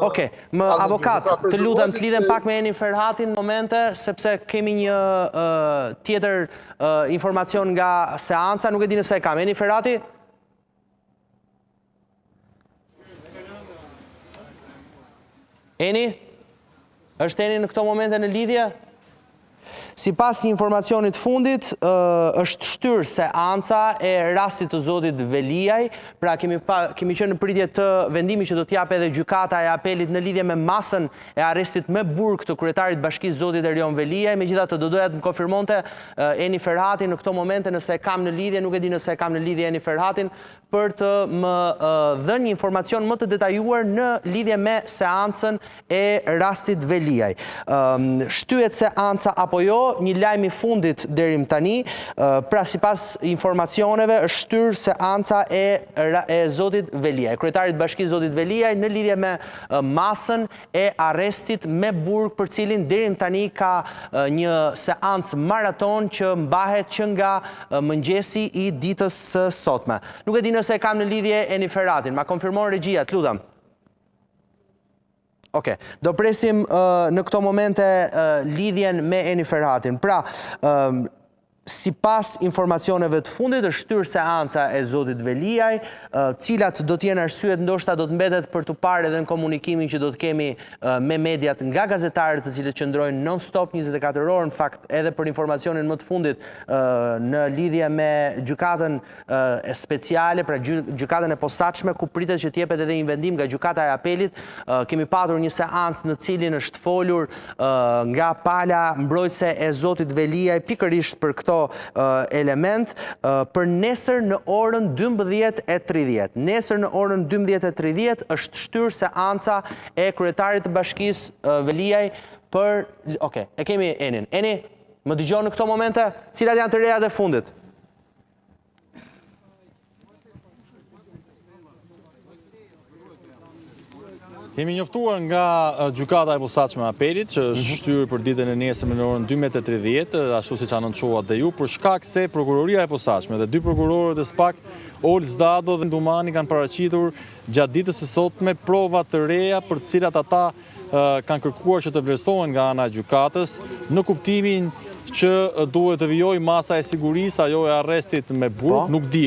Oke, më avokat, të lutem të lidhem pak me Enin Ferhatin në momente, sepse kemi një tjetër informacion nga seanca, nuk e di nëse e kam. Enin Ferhati? Eni? Është Eni në këto momente në lidhje? Si pas një informacionit fundit, është shtyrë seanca e rastit të zotit Veliaj, pra kemi qenë në pritje të vendimi që do t'jap edhe gjykata e apelit në lidhje me masën e arrestit me burg të kryetarit bashkisë zotit Erion Veliaj, megjithatë do doja të më konfirmonte Eni Ferhati në këto momente nëse e kam në lidhje, nuk e di nëse e kam në lidhje Eni Ferhatin, për të më dhënë një informacion më të detajuar në lidhje me seancën e rastit Veliaj. Shtyhet seanca apo jo? Një lajm i fundit deri më tani, pra sipas informacioneve është shtyrë seanca e zotit Veliaj, kryetarit bashkisë zotit Veliaj në lidhje me masën e arrestit me burg, për cilin deri më tani ka një seancë maraton që mbahet që nga mëngjesi i ditës së sotme. Nuk e di nëse e kam në lidhje Eni Ferhatin, ma konfirmon regjia, të lutem. Oke, do presim në këto momente lidhjen me Eni Ferhatin. Pra, si pas informacioneve të fundit, është shtyrë seanca e zotit Veliaj, cilat do t'jenë arsyet ndoshta do të mbetet për të parë edhe në komunikimin që do të kemi me mediat nga gazetarët të cilët qëndrojnë non-stop 24 orë, në fakt edhe për informacionin më të fundit në lidhje me gjykatën speciale, pra gjykatën e posaçme, ku pritet që t'jepet edhe një vendim nga gjykata e apelit. Kemi patur një seancë në cilin është folur nga pala mbrojtëse e zotit Veliaj pikërisht për këto element për nesër në orën 12:30. Nesër në orën 12:30 është shtyrë seanca e kryetarit të bashkisë Veliaj për... Oke, e kemi Enin. Eni, më dëgjon në këto momente? Cilat janë të rejat e fundit? Jemi njoftuar nga gjykata e posaçme e apelit, që është shtyrë për ditën e nesërme në orën 12:30, ashtu siç anoncuat dhe ju, për shkak se prokuroria e posaçme dhe dy prokurorët e SPAK, Olz Dado dhe Ndumani, kanë paraqitur gjatë ditës së sotme prova të reja për të cilat ata kanë kërkuar që të vlerësohen nga ana e gjykatës, në kuptimin që duhet të vijojë masa e sigurisë, ajo e arrestit me burg, nuk dihet.